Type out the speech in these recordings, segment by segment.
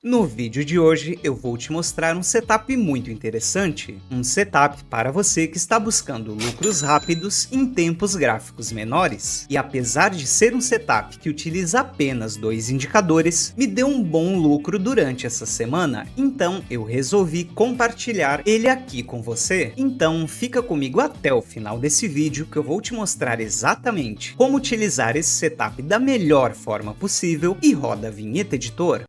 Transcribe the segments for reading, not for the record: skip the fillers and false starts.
No vídeo de hoje eu vou te mostrar um setup muito interessante, um setup para você que está buscando lucros rápidos em tempos gráficos menores. E apesar de ser um setup que utiliza apenas 2 indicadores, me deu um bom lucro durante essa semana, então eu resolvi compartilhar ele aqui com você. Então fica comigo até o final desse vídeo que eu vou te mostrar exatamente como utilizar esse setup da melhor forma possível e roda a vinheta, editor.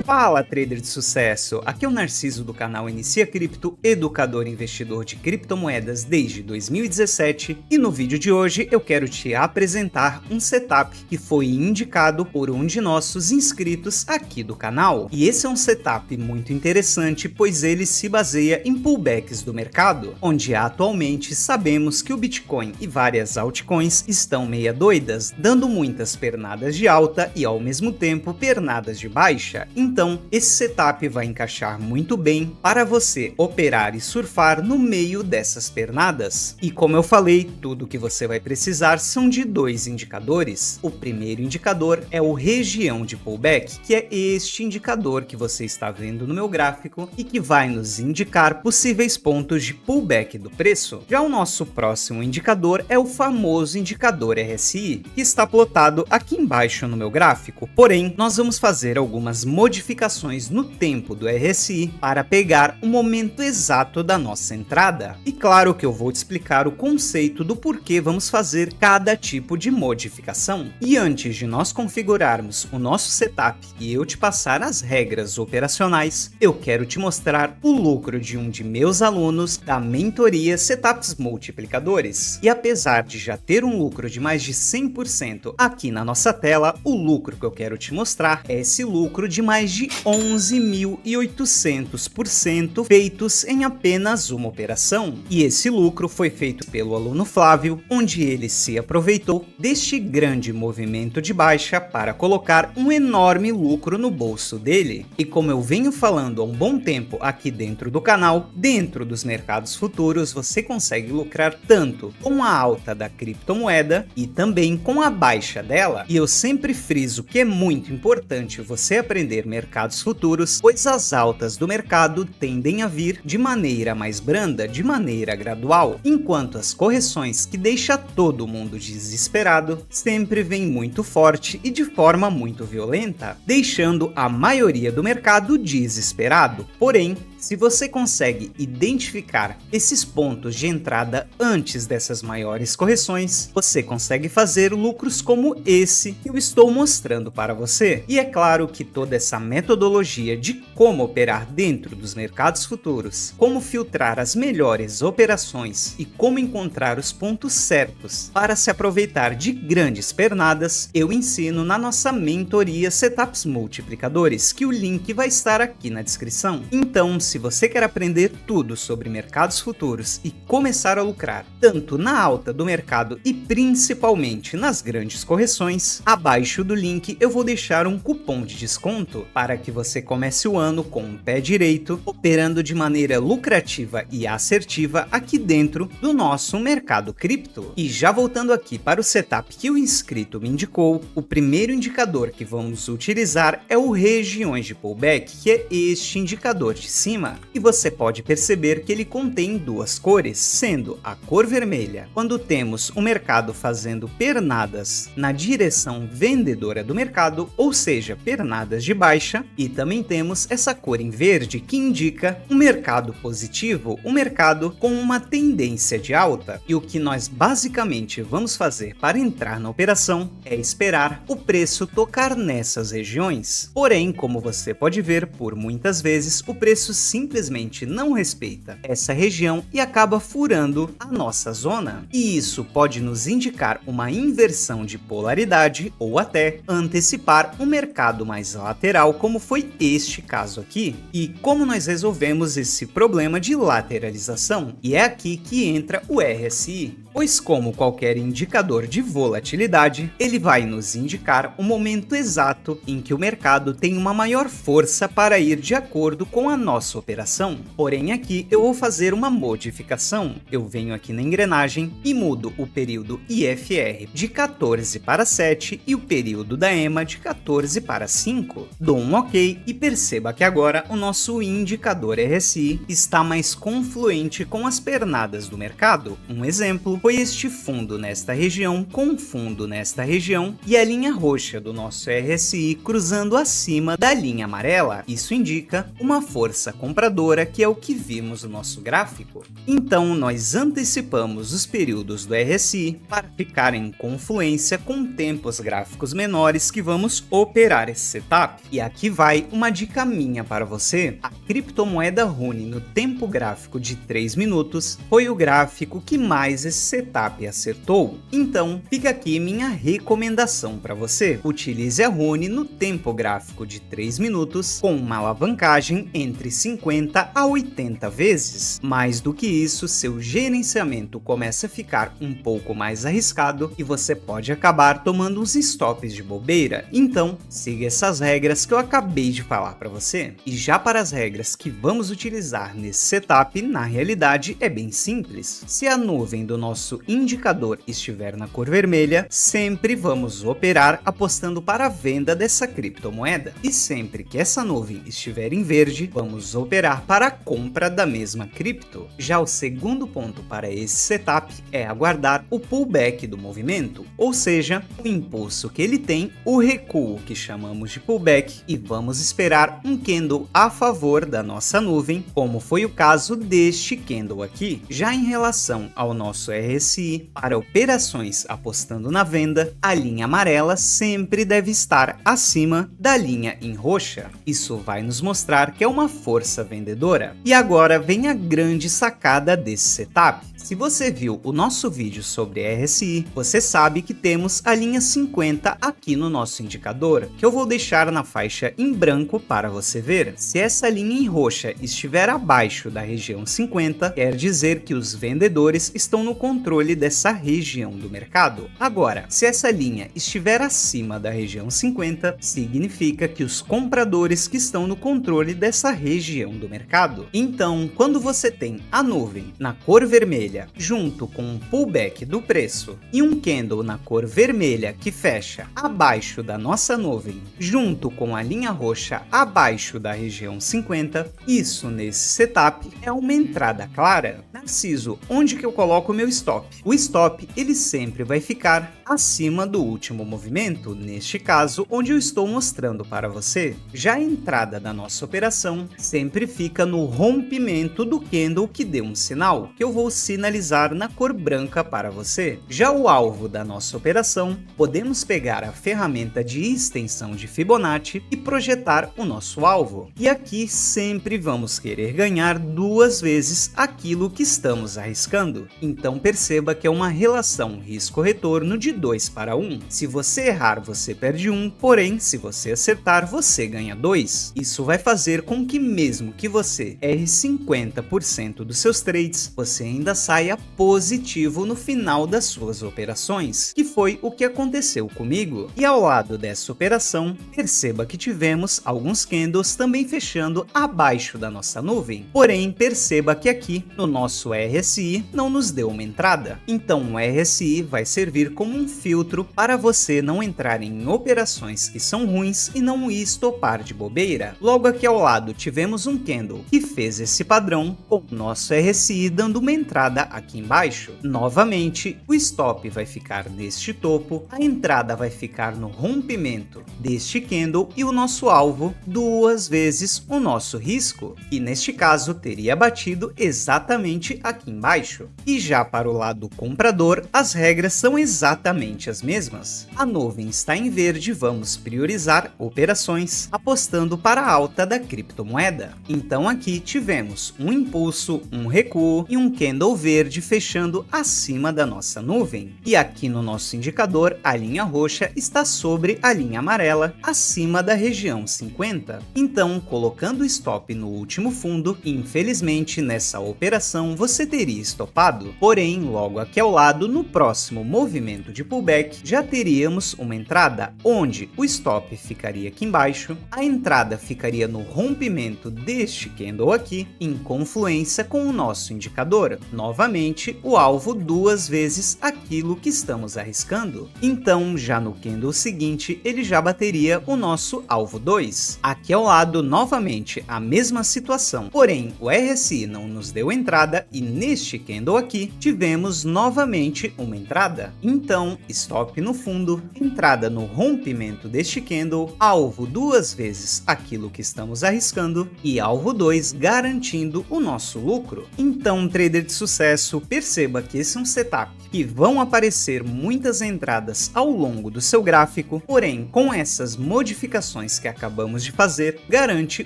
Fala, trader de sucesso! Aqui é o Narciso do canal Inicia Cripto, educador e investidor de criptomoedas desde 2017, e no vídeo de hoje eu quero te apresentar um setup que foi indicado por um de nossos inscritos aqui do canal. E esse é um setup muito interessante, pois ele se baseia em pullbacks do mercado, onde atualmente sabemos que o Bitcoin e várias altcoins estão meia doidas, dando muitas pernadas de alta e ao mesmo tempo pernadas de baixa. Então, esse setup vai encaixar muito bem para você operar e surfar no meio dessas pernadas. E como eu falei, tudo que você vai precisar são de 2 indicadores. O primeiro indicador é o região de pullback, que é este indicador que você está vendo no meu gráfico e que vai nos indicar possíveis pontos de pullback do preço. Já o nosso próximo indicador é o famoso indicador RSI, que está plotado aqui embaixo no meu gráfico. Porém, nós vamos fazer algumas modificações no tempo do RSI para pegar o momento exato da nossa entrada. E claro que eu vou te explicar o conceito do porquê vamos fazer cada tipo de modificação. E antes de nós configurarmos o nosso setup e eu te passar as regras operacionais, eu quero te mostrar o lucro de um de meus alunos da mentoria Setups Multiplicadores. E apesar de já ter um lucro de mais de 100% aqui na nossa tela, o lucro que eu quero te mostrar é esse lucro de mais de 11.800% feitos em apenas uma operação. E esse lucro foi feito pelo aluno Flávio, onde ele se aproveitou deste grande movimento de baixa para colocar um enorme lucro no bolso dele. E como eu venho falando há um bom tempo aqui dentro do canal, dentro dos mercados futuros você consegue lucrar tanto com a alta da criptomoeda e também com a baixa dela. E eu sempre friso que é muito importante você aprender mercados futuros, pois as altas do mercado tendem a vir de maneira mais branda, de maneira gradual, enquanto as correções que deixa todo mundo desesperado sempre vêm muito forte e de forma muito violenta, deixando a maioria do mercado desesperado. Porém, se você consegue identificar esses pontos de entrada antes dessas maiores correções, você consegue fazer lucros como esse que eu estou mostrando para você. E é claro que toda essa metodologia de como operar dentro dos mercados futuros, como filtrar as melhores operações e como encontrar os pontos certos para se aproveitar de grandes pernadas, eu ensino na nossa mentoria Setups Multiplicadores, que o link vai estar aqui na descrição. Então, se você quer aprender tudo sobre mercados futuros e começar a lucrar, tanto na alta do mercado e principalmente nas grandes correções, abaixo do link eu vou deixar um cupom de desconto para que você comece o ano com o pé direito, operando de maneira lucrativa e assertiva aqui dentro do nosso mercado cripto. E já voltando aqui para o setup que o inscrito me indicou, o primeiro indicador que vamos utilizar é o regiões de pullback, que é este indicador de cima. E você pode perceber que ele contém 2 cores, sendo a cor vermelha quando temos o mercado fazendo pernadas na direção vendedora do mercado, ou seja, pernadas de baixa, e também temos essa cor em verde que indica um mercado positivo, um mercado com uma tendência de alta. E o que nós basicamente vamos fazer para entrar na operação é esperar o preço tocar nessas regiões. Porém, como você pode ver, por muitas vezes o preço simplesmente não respeita essa região e acaba furando a nossa zona. E isso pode nos indicar uma inversão de polaridade ou até antecipar um mercado mais lateral, como foi este caso aqui. E como nós resolvemos esse problema de lateralização? E é aqui que entra o RSI. pois como qualquer indicador de volatilidade, ele vai nos indicar o momento exato em que o mercado tem uma maior força para ir de acordo com a nossa operação. Porém aqui eu vou fazer uma modificação. Eu venho aqui na engrenagem e mudo o período IFR de 14 para 7 e o período da EMA de 14 para 5. Dou um OK e perceba que agora o nosso indicador RSI está mais confluente com as pernadas do mercado. Um exemplo foi este fundo nesta região com um fundo nesta região e a linha roxa do nosso RSI cruzando acima da linha amarela. Isso indica uma força compradora, que é o que vimos no nosso gráfico. Então nós antecipamos os períodos do RSI para ficar em confluência com tempos gráficos menores que vamos operar esse setup. E aqui vai uma dica minha para você. A criptomoeda Rune no tempo gráfico de 3 minutos foi o gráfico que mais esse setup acertou. Então fica aqui minha recomendação para você. Utilize a Rune no tempo gráfico de 3 minutos com uma alavancagem entre 50 a 80 vezes. Mais do que isso, seu gerenciamento começa a ficar um pouco mais arriscado e você pode acabar tomando uns stops de bobeira. Então siga essas regras que eu acabei de falar para você. E já para as regras que vamos utilizar nesse setup, na realidade é bem simples. Se a nuvem do nosso indicador estiver na cor vermelha, sempre vamos operar apostando para a venda dessa criptomoeda. E sempre que essa nuvem estiver em verde, vamos operar para a compra da mesma cripto. Já o segundo ponto para esse setup é aguardar o pullback do movimento, ou seja, o impulso que ele tem, o recuo que chamamos de pullback, e vamos esperar um candle a favor da nossa nuvem, como foi o caso deste candle aqui. Já em relação ao nosso RSI, para operações apostando na venda, a linha amarela sempre deve estar acima da linha em roxa. Isso vai nos mostrar que é uma força vendedora. E agora vem a grande sacada desse setup. Se você viu o nosso vídeo sobre RSI, você sabe que temos a linha 50 aqui no nosso indicador, que eu vou deixar na faixa em branco para você ver. Se essa linha em roxa estiver abaixo da região 50, quer dizer que os vendedores estão no controle dessa região do mercado. Agora, se essa linha estiver acima da região 50, significa que os compradores que estão no controle dessa região do mercado. Então, quando você tem a nuvem na cor vermelha junto com um pullback do preço e um candle na cor vermelha que fecha abaixo da nossa nuvem, junto com a linha roxa abaixo da região 50, isso nesse setup é uma entrada clara. Narciso, onde que eu coloco o meu stop? O stop ele sempre vai ficar acima do último movimento, neste caso onde eu estou mostrando para você. Já a entrada da nossa operação sempre fica no rompimento do candle que deu um sinal, que eu vou sinalizar na cor branca para você. Já o alvo da nossa operação, podemos pegar a ferramenta de extensão de Fibonacci e projetar o nosso alvo. E aqui sempre vamos querer ganhar duas vezes aquilo que estamos arriscando. Então perceba que é uma relação risco-retorno de 2 para 1. Se você errar, você perde 1, porém, se você acertar, você ganha 2. Isso vai fazer com que mesmo que você erre 50% dos seus trades, você ainda saia positivo no final das suas operações, que foi o que aconteceu comigo. E ao lado dessa operação, perceba que tivemos alguns candles também fechando abaixo da nossa nuvem. Porém, perceba que aqui no nosso RSI não nos deu uma entrada. Então o RSI vai servir como um filtro para você não entrar em operações que são ruins e não ir estopar de bobeira. Logo aqui ao lado tivemos um candle que fez esse padrão com o nosso RSI dando uma entrada aqui embaixo. Novamente, o stop vai ficar neste topo, a entrada vai ficar no rompimento deste candle e o nosso alvo duas vezes o nosso risco, e neste caso teria batido exatamente aqui embaixo. E já para o lado comprador, as regras são exatamente as mesmas. A nuvem está em verde, vamos priorizar operações apostando para a alta da criptomoeda. Então aqui tivemos um impulso, um recuo e um candle verde fechando acima da nossa nuvem. E aqui no nosso indicador, a linha roxa está sobre a linha amarela, acima da região 50. Então, colocando o stop no último fundo, infelizmente nessa operação você teria estopado. Porém, logo aqui ao lado, no próximo movimento de pullback, já teríamos uma entrada onde o stop ficaria aqui embaixo, a entrada ficaria no rompimento deste candle aqui, em confluência com o nosso indicador. Novamente, o alvo duas vezes aquilo que estamos arriscando. Então, já no candle seguinte, ele já bateria o nosso alvo 2. Aqui ao lado, novamente, a mesma situação, porém, o RSI não nos deu entrada e neste candle aqui, tivemos novamente uma entrada. Então, stop no fundo, entrada no rompimento deste candle, alvo duas vezes aquilo que estamos arriscando e alvo 2 garantindo o nosso lucro. Então, trader de sucesso, perceba que esse é um setup que vão aparecer muitas entradas ao longo do seu gráfico, porém, com essas modificações que acabamos de fazer, garante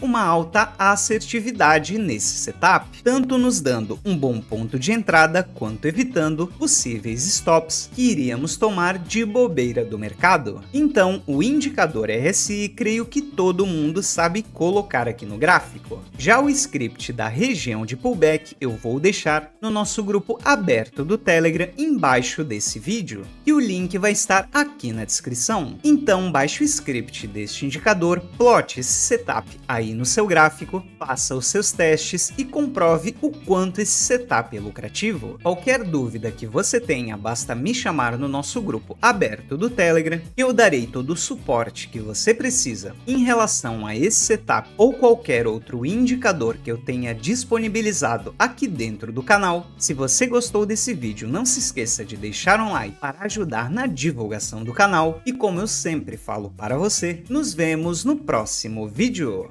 uma alta assertividade nesse setup, tanto nos dando um bom ponto de entrada, quanto evitando possíveis stops que iríamos tomar de bobeira do mercado. Então, o indicador RSI, creio que todo mundo sabe colocar aqui no gráfico. Já o script da região de pullback eu vou deixar no nosso grupo aberto do Telegram embaixo desse vídeo, e o link vai estar aqui na descrição. Então baixe o script deste indicador, plote esse setup aí no seu gráfico, faça os seus testes e comprove o quanto esse setup é lucrativo. Qualquer dúvida que você tenha, basta me chamar no nosso grupo aberto do Telegram, que eu darei todo o suporte que você precisa em relação a esse setup ou qualquer outro indicador que eu tenha disponibilizado aqui dentro do canal. Se você gostou desse vídeo, não se esqueça de deixar um like para ajudar na divulgação do canal e, como eu sempre falo para você, nos vemos no próximo vídeo.